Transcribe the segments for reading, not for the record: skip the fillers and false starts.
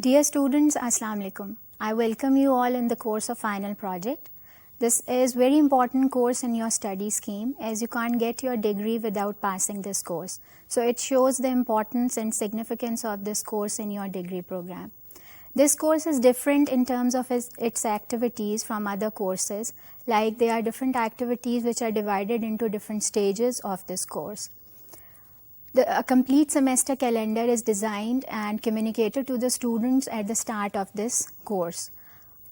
Dear students, Assalamu alaikum. I welcome you all in the course of final project. This is very important course in your study scheme as you can't get your degree without passing this course. So it shows the importance and significance of this course in your degree program. This course is different in terms of its activities from other courses, like there are different activities which are divided into different stages of this course. A complete semester calendar is designed and communicated to the students at the start of this course.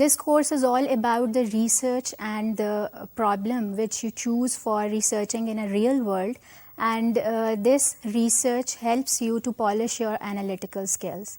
This course is all about the research and the problem which you choose for researching in a real world, and this research helps you to polish your analytical skills.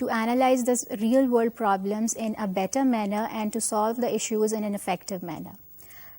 to analyze the real world problems in a better manner and to solve the issues in an effective manner.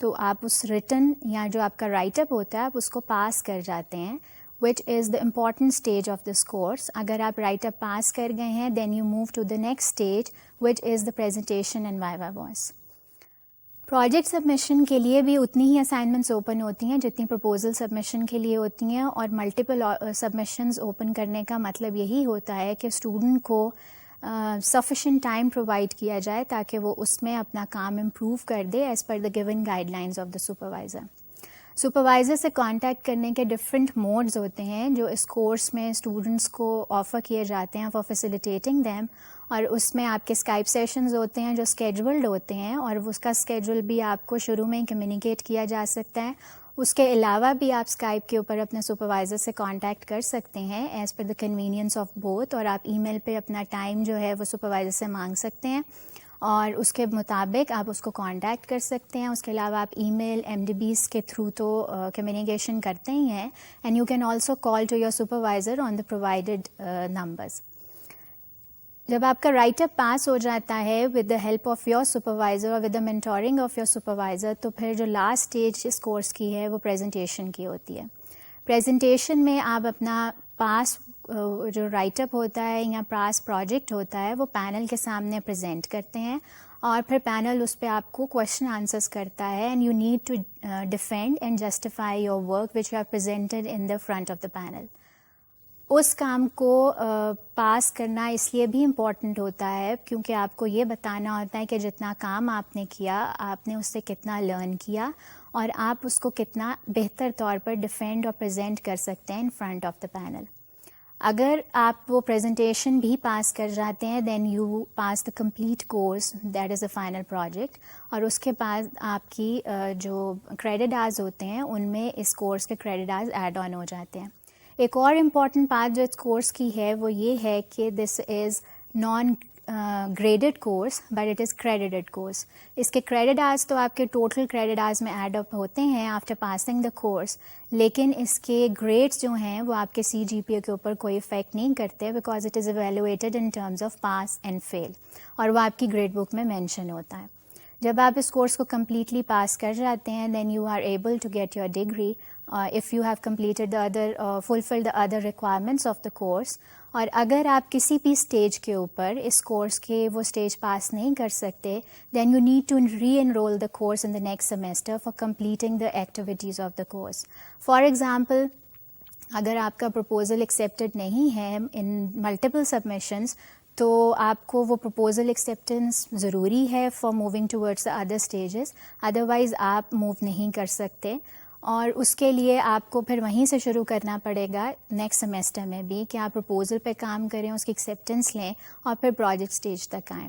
تو آپ اس return یا جو آپ کا write اپ ہوتا ہے آپ اس کو پاس کر جاتے ہیں, which is the important stage of this course. اگر آپ رائٹ اپ پاس کر گئے ہیں then you move to the next stage which is the presentation and viva voce. Project submission کے لیے بھی اتنی ہی اسائنمنٹس اوپن ہوتی ہیں جتنی پرپوزل سبمیشن کے لیے ہوتی ہیں, اور ملٹیپل سبمیشنز اوپن کرنے کا مطلب یہی ہوتا ہے کہ اسٹوڈنٹ کو سفیشینٹ ٹائم پرووائڈ کیا جائے تاکہ وہ اس میں اپنا کام امپروو کر دے as per the given guidelines of the supervisor. Supervisor سے کانٹیکٹ کرنے کے ڈفرینٹ موڈز ہوتے ہیں جو اس کورس میں اسٹوڈنٹس کو آفر کیے جاتے ہیں فار فیسیلیٹیٹنگ دیم, اور اس میں آپ کے اسکائپ سیشنز ہوتے ہیں جو اسکیجولڈ ہوتے ہیں, اور اس کا اسکیجول بھی آپ کو شروع میں ہی کمیونیکیٹ کیا جا سکتا ہے. اس کے علاوہ بھی آپ اسکائپ کے اوپر اپنے سپروائزر سے کانٹیکٹ کر سکتے ہیں as per the convenience of both, اور آپ ای میل پہ اپنا ٹائم جو ہے وہ سپروائزر سے مانگ سکتے ہیں اور اس کے مطابق آپ اس کو کانٹیکٹ کر سکتے ہیں. اس کے علاوہ آپ ای میل ایم ڈی بیز کے تھرو تو کمیونیکیشن کرتے ہی ہیں, and you can also call to your supervisor on the provided numbers. جب آپ کا رائٹ اپ پاس ہو جاتا ہے with the help of your supervisor اور with the mentoring of your supervisor, تو پھر جو لاسٹ اسٹیج اس کورس کی ہے وہ پریزنٹیشن کی ہوتی ہے. پریزنٹیشن میں آپ اپنا پاس جو رائٹ اپ ہوتا ہے یا پاس پروجیکٹ ہوتا ہے وہ پینل کے سامنے پریزنٹ کرتے ہیں, اور پھر پینل اس پہ آپ کو کوشچن آنسرس کرتا ہے, and you need to defend and justify your work which you have presented in the front of the panel. اس کام کو پاس کرنا اس لیے بھی امپورٹنٹ ہوتا ہے کیونکہ آپ کو یہ بتانا ہوتا ہے کہ جتنا کام آپ نے کیا آپ نے اس سے کتنا لرن کیا, اور آپ اس کو کتنا بہتر طور پر ڈیفینڈ اور پریزنٹ کر سکتے ہیں in front of the panel. اگر آپ وہ پریزنٹیشن بھی پاس کر جاتے ہیں then you pass the complete course, that is a final project, اور اس کے بعد آپ کی جو کریڈٹ آورز ہوتے ہیں ان میں اس کورس کے کریڈٹ آورز ایڈ آن ہو جاتے ہیں. ایک اور امپورٹنٹ بات جو اس کورس کی ہے وہ یہ ہے کہ this is non graded course but it is credited course. اس کے کریڈٹ آورز تو آپ کے ٹوٹل کریڈٹ آورز میں ایڈ اپ ہوتے ہیں آفٹر پاسنگ دا کورس, لیکن اس کے گریڈس جو ہیں وہ آپ کے سی جی پی اے کے اوپر کوئی افیکٹ نہیں کرتے because it is evaluated in terms of pass and fail, اور وہ آپ کی گریڈ بک میں مینشن ہوتا ہے. جب آپ اس کورس کو کمپلیٹلی پاس کر جاتے ہیں then you are able to get your degree if you have completed the other fulfil the other requirements of the course. اور اگر آپ کسی بھی اسٹیج کے اوپر اس کورس کے وہ اسٹیج پاس نہیں کر سکتے then you need to reenrol the course in the next semester for completing the activities of the course. For example, اگر آپ کا پرپوزل ایکسیپٹڈ نہیں ہے ان ملٹیپل سبمیشنز تو آپ کو وہ پرپوزل ایکسیپٹنس ضروری ہے for moving towards the other stages, otherwise آپ موو نہیں کر سکتے, اور اس کے لیے آپ کو پھر وہیں سے شروع کرنا پڑے گا نیکسٹ سیمسٹر میں بھی کہ آپ پرپوزل پہ کام کریں, اس کی ایکسیپٹنس لیں اور پھر پروجیکٹ اسٹیج تک آئیں.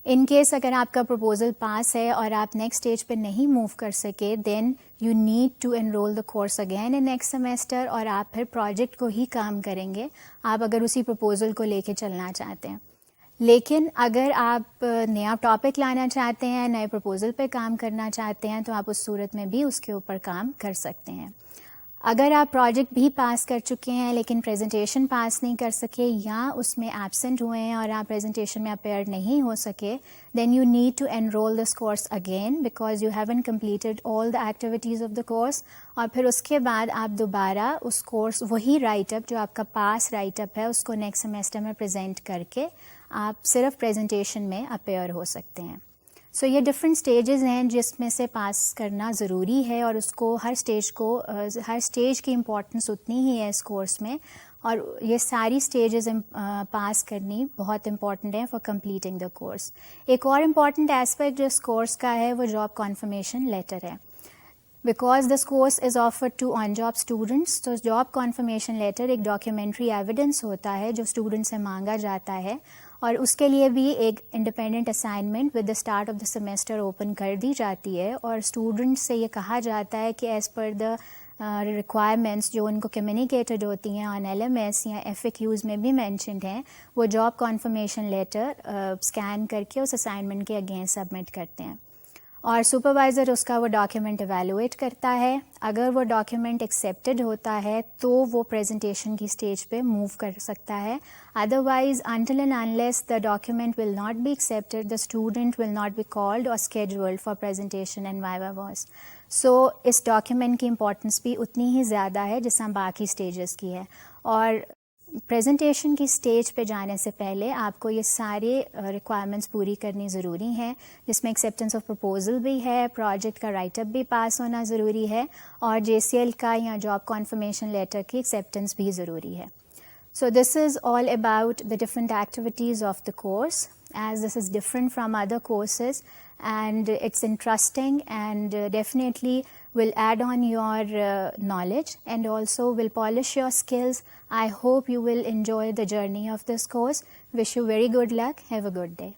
ان کیس اگر آپ کا پرپوزل پاس ہے اور آپ نیکسٹ اسٹیج پہ نہیں موو کر سکے then you need to enrol the course again in next semester, اور آپ پھر پروجیکٹ کو ہی کام کریں گے آپ اگر اسی پرپوزل کو لے کے چلنا چاہتے ہیں. لیکن اگر آپ نیا ٹاپک لانا چاہتے ہیں, نئے پرپوزل پہ کام کرنا چاہتے ہیں تو آپ اس صورت میں بھی اس کے اوپر کام کر سکتے ہیں. اگر آپ پروجیکٹ بھی پاس کر چکے ہیں لیکن پریزنٹیشن پاس نہیں کر سکے یا اس میں ایبسنٹ ہوئے ہیں اور آپ پریزنٹیشن میں اپیئر نہیں ہو سکے then you need to enrol this course again because you haven't completed all the activities of the course. اور پھر اس کے بعد آپ دوبارہ اس کورس وہی رائٹ اپ جو آپ کا پاس رائٹ اپ ہے اس کو نیکسٹ سیمسٹر میں پریزنٹ کر کے آپ صرف پریزنٹیشن میں اپیئر ہو سکتے ہیں. سو یہ ڈفرینٹ اسٹیجز ہیں جس میں سے پاس کرنا ضروری ہے, اور اس کو ہر اسٹیج کی امپورٹنس اتنی ہی ہے اس کورس میں, اور یہ ساری اسٹیجز پاس کرنی بہت امپورٹنٹ ہے فار کمپلیٹنگ دا کورس. ایک اور امپورٹنٹ ایسپیکٹ جو اس کورس کا ہے وہ جاب کنفرمیشن لیٹر ہے. Because this course is offered to on job students, تو جاب کنفرمیشن لیٹر ایک ڈاکیومنٹری ایویڈنس ہوتا ہے جو اسٹوڈنٹ سے مانگا جاتا ہے, اور اس کے لیے بھی ایک independent assignment with the start of the semester open کر دی جاتی ہے, اور اسٹوڈنٹ سے یہ کہا جاتا ہے کہ ایز پر دا ریکوائرمنٹس جو ان کو کمیونیکیٹڈ ہوتی ہیں آن ایل ایم ایس یا ایف اے کیوز میں بھی مینشنڈ ہیں وہ جاب کنفرمیشن لیٹر اسکین کر کے اس اسائنمنٹ کے اگینسٹ سبمٹ کرتے ہیں. اور سپروائزر اس کا وہ ڈاکیومنٹ ایویلویٹ کرتا ہے. اگر وہ ڈاکیومنٹ ایکسیپٹیڈ ہوتا ہے تو وہ پریزنٹیشن کی اسٹیج پہ موو کر سکتا ہے. Otherwise until and unless the document will not be accepted, the student will not be called or scheduled for presentation and viva voce. So اس ڈاکیومنٹ کی امپورٹنس بھی اتنی ہی زیادہ ہے جس طرح باقی اسٹیجز کی ہے. اور پریزنٹیشن کی اسٹیج پہ جانے سے پہلے آپ کو یہ سارے ریکوائرمنٹس پوری کرنی ضروری ہیں, جس میں ایکسیپٹنس آف پرپوزل بھی ہے, پروجیکٹ کا رائٹ اپ بھی پاس ہونا ضروری ہے, اور JCL کا یا جاب کنفرمیشن لیٹر کی ایکسیپٹنس بھی ضروری ہے. So this is all about the different activities of the course, as this is different from other courses and it's interesting and definitely will add on your knowledge and also will polish your skills. I hope you will enjoy the journey of this course. Wish you very good luck. Have a good day.